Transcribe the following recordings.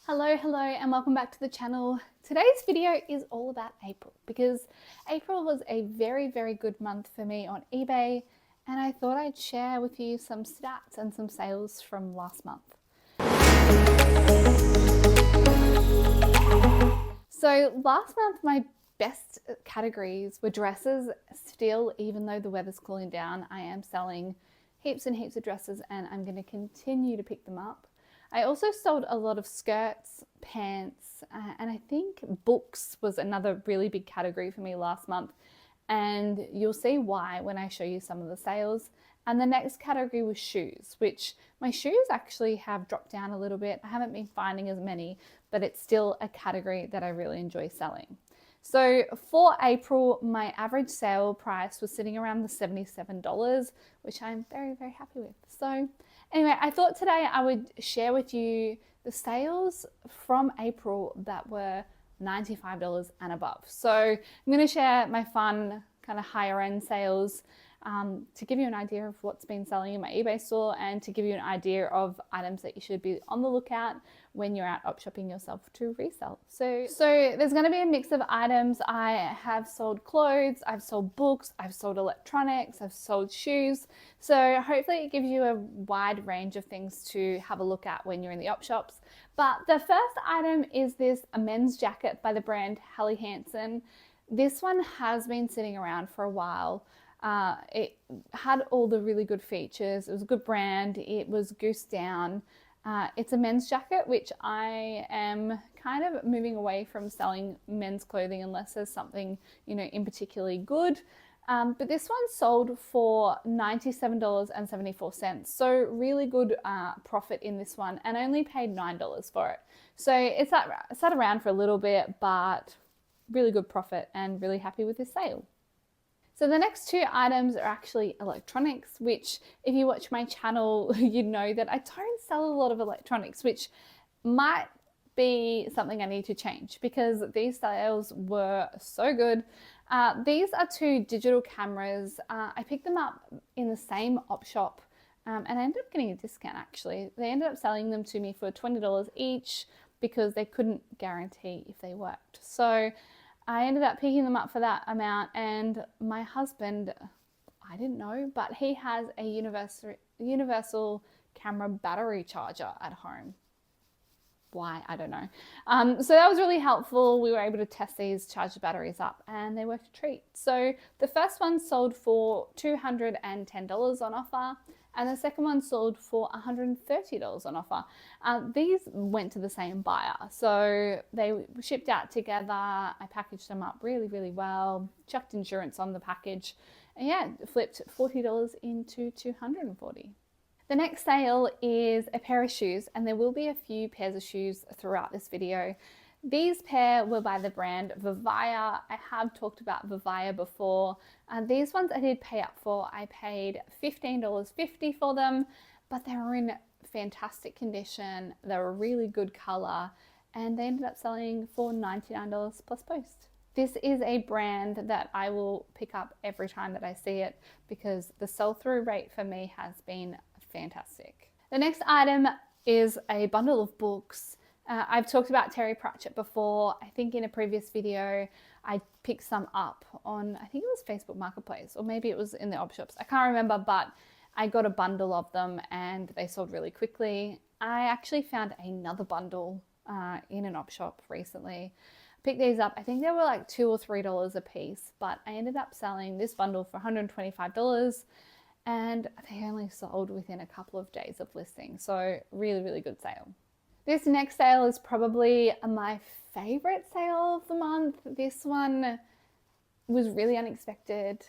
Hello, and welcome back to the channel. Today's video is all about April because April was a very good month for me on eBay, and I thought I'd share with you some stats and some sales from last month. So last month my best categories were dresses. Still, even though the weather's cooling down, I am selling heaps and heaps of dresses, and I'm going to continue to pick them up. I also sold a lot of skirts, pants, and I think books was another really big category for me last month. And you'll see why when I show you some of the sales. And the next category was shoes, which my shoes actually have dropped down a little bit. I haven't been finding as many, but it's still a category that I really enjoy selling. So for April, my average sale price was sitting around the $77, which I'm very happy with. So anyway, I thought today I would share with you the sales from April that were $95 and above. So I'm going to share my fun kind of higher end sales to give you an idea of what's been selling in my eBay store and to give you an idea of items that you should be on the lookout when you're out op shopping yourself to resell. So there's going to be a mix of items. I have sold clothes, I've sold books, I've sold electronics, I've sold shoes. So hopefully it gives you a wide range of things to have a look at when you're in the op shops. But the first item is this men's jacket by the brand Helly Hansen. This one has been sitting around for a while. It had all the really good features. It was a good brand. It was goose down. It's a men's jacket, which I am kind of moving away from selling men's clothing unless there's something, in particularly good. But this one sold for $97.74. So really good profit in this one, and I only paid $9 for it. So it sat around for a little bit, but really good profit and really happy with this sale. So the next two items are actually electronics, which if you watch my channel, you know that I don't sell a lot of electronics, which might be something I need to change because these sales were so good. These are two digital cameras. I picked them up in the same op shop and I ended up getting a discount actually. They ended up selling them to me for $20 each because they couldn't guarantee if they worked. So I ended up picking them up for that amount, and my husband, I didn't know, but he has a universal camera battery charger at home. Why? I don't know. So that was really helpful. We were able to test these charged batteries up and they worked a treat. So the first one sold for $210 on offer, and the second one sold for $130 on offer. These went to the same buyer. So they shipped out together. I packaged them up really well, chucked insurance on the package, and yeah, flipped $40 into $240. The next sale is a pair of shoes, and there will be a few pairs of shoes throughout this video. These pair were by the brand Vivaya. I have talked about Vivaya before. These ones I did pay up for. I paid $15.50 for them, but they were in fantastic condition. They were really good color, and they ended up selling for $99 plus post. This is a brand that I will pick up every time that I see it because the sell-through rate for me has been fantastic. The next item is a bundle of books. I've talked about Terry Pratchett before. I think in a previous video I picked some up on, I think it was Facebook Marketplace, or maybe it was in the op shops. I can't remember, but I got a bundle of them and they sold really quickly. I actually found another bundle in an op shop recently. Picked these up. I think they were like $2 or $3 a piece, but I ended up selling this bundle for $125. And they only sold within a couple of days of listing. So really good sale. This next sale is probably my favorite sale of the month. This one was really unexpected.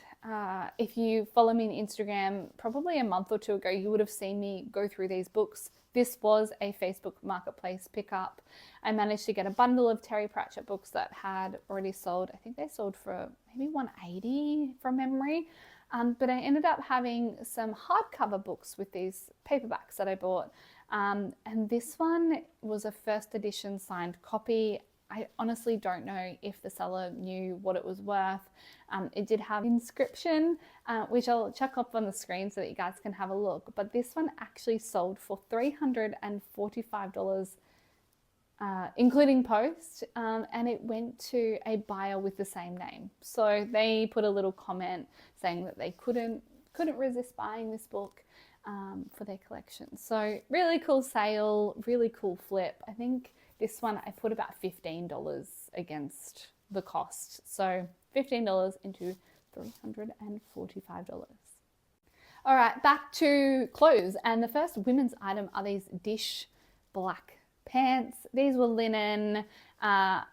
If you follow me on Instagram, probably a month or two ago, you would have seen me go through these books. This was a Facebook Marketplace pickup. I managed to get a bundle of Terry Pratchett books that had already sold. I think they sold for maybe $180 from memory. But I ended up having some hardcover books with these paperbacks that I bought. And this one was a first edition signed copy. I honestly don't know if the seller knew what it was worth. It did have inscription, which I'll chuck up on the screen so that you guys can have a look. But this one actually sold for $345 including post, and it went to a buyer with the same name. So they put a little comment saying that they couldn't resist buying this book for their collection. So really cool sale, really cool flip. I think this one I put about $15 against the cost. So $15 into $345. All right, back to clothes. And the first women's item are these dish black pants. These were linen.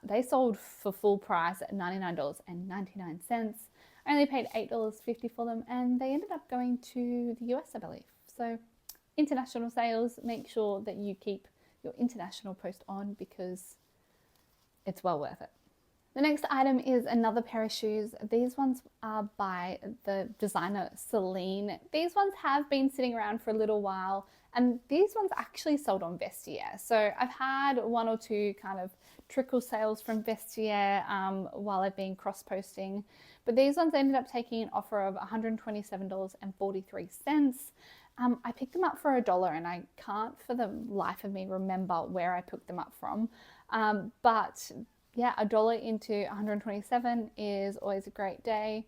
They sold for full price at $99.99. I only paid $8.50 for them, and they ended up going to the US, I believe. So international sales, make sure that you keep your international post on because it's well worth it. The next item is another pair of shoes. These ones are by the designer Celine. These ones have been sitting around for a little while, and these ones actually sold on Vestiaire. So I've had one or two kind of trickle sales from Vestiaire while I've been cross-posting. But these ones ended up taking an offer of $127.43. I picked them up for $1, and I can't for the life of me remember where I picked them up from. But yeah, $1 into 127 is always a great day.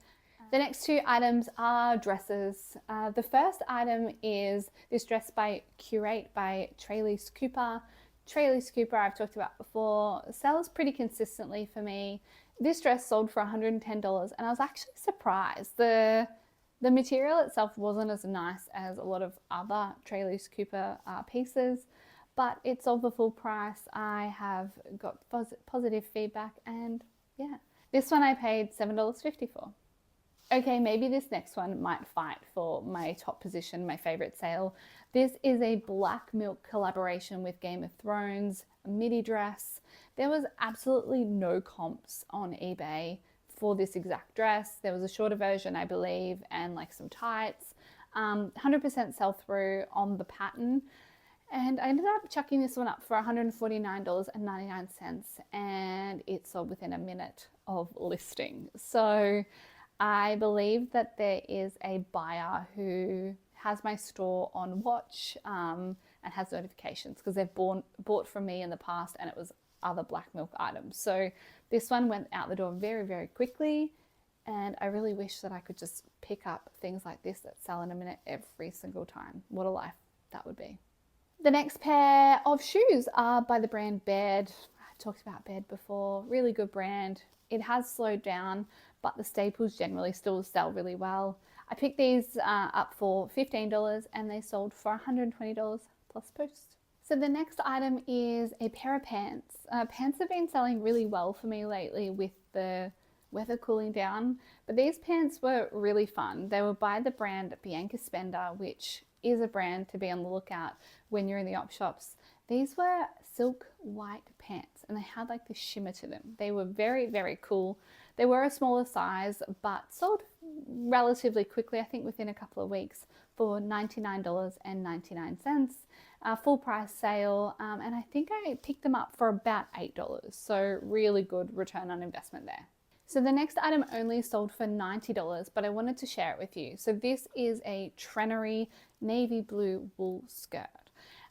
The next two items are dresses. The first item is this dress by Curate by Trelise Cooper. Trelise Cooper, I've talked about before, sells pretty consistently for me. This dress sold for $110, and I was actually surprised. The material itself wasn't as nice as a lot of other Trelise Cooper pieces, but it sold for full price. I have got positive feedback, and yeah, this one I paid $7.50 for. Okay, maybe this next one might fight for my top position, my favorite sale. This is a Black Milk collaboration with Game of Thrones, a midi dress. There was absolutely no comps on eBay for this exact dress. There was a shorter version, I believe, and like some tights. 100% sell through on the pattern. And I ended up chucking this one up for $149.99, and it sold within a minute of listing. So I believe that there is a buyer who has my store on watch and has notifications because they've bought from me in the past, and it was other Black Milk items. So this one went out the door very, very quickly, and I really wish that I could just pick up things like this that sell in a minute every single time. What a life that would be. The next pair of shoes are by the brand Baird. I've talked about Baird before. Really good brand. It has slowed down, but the staples generally still sell really well. I picked these up for $15, and they sold for $120 plus post. So the next item is a pair of pants. Pants have been selling really well for me lately with the weather cooling down, but these pants were really fun. They were by the brand Bianca Spender, which is a brand to be on the lookout when you're in the op shops. These were silk white pants, and they had like this shimmer to them. They were very, very cool. They were a smaller size, but sold relatively quickly, I think within a couple of weeks, for $99.99. Full price sale, and I think I picked them up for about $8. So really good return on investment there. So the next item only sold for $90, but I wanted to share it with you. So this is a Trenery navy blue wool skirt.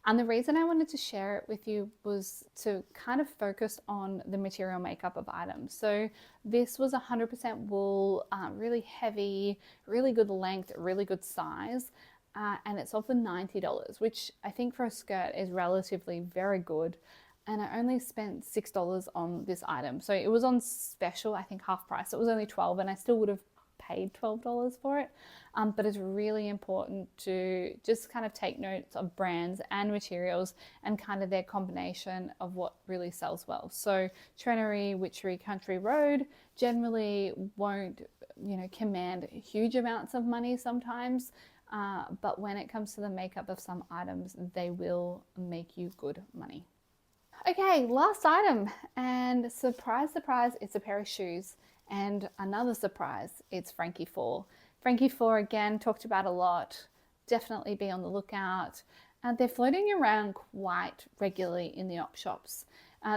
And the reason I wanted to share it with you was to kind of focus on the material makeup of items. So this was 100% wool, really heavy, really good length, really good size. And it sold for $90, which I think for a skirt is relatively very good. And I only spent $6 on this item. So it was on special, I think half price. It was only $12, and I still would have paid $12 for it. But it's really important to just kind of take notes of brands and materials and kind of their combination of what really sells well. So Trenery, Witchery, Country Road generally won't, command huge amounts of money sometimes. But when it comes to the makeup of some items, they will make you good money. Okay, last item, and surprise, surprise, it's a pair of shoes. And another surprise, it's Frankie 4. Frankie 4, again, talked about a lot. Definitely be on the lookout. They're floating around quite regularly in the op shops.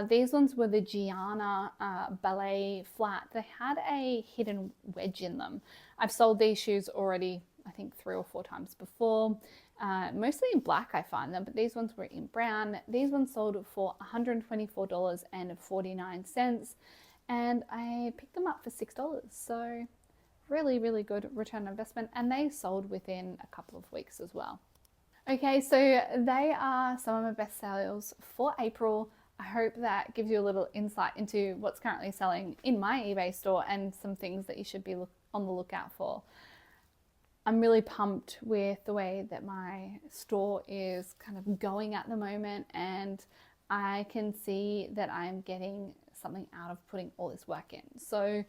These ones were the Gianna ballet flat. They had a hidden wedge in them. I've sold these shoes already, I think 3 or 4 times before. mostly in black I find them, but these ones were in brown. These ones sold for $124.49, and I picked them up for $6. So really, really good return on investment, and they sold within a couple of weeks as well. Okay, so they are some of my best sales for April. I hope that gives you a little insight into what's currently selling in my eBay store and some things that you should be on the lookout for. I'm really pumped with the way that my store is kind of going at the moment, and I can see that I'm getting something out of putting all this work in. So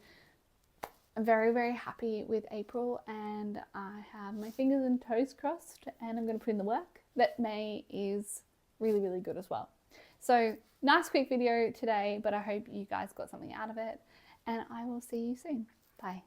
I'm very, very happy with April, and I have my fingers and toes crossed, and I'm going to put in the work that May is really, really good as well. So nice quick video today, but I hope you guys got something out of it, and I will see you soon. Bye.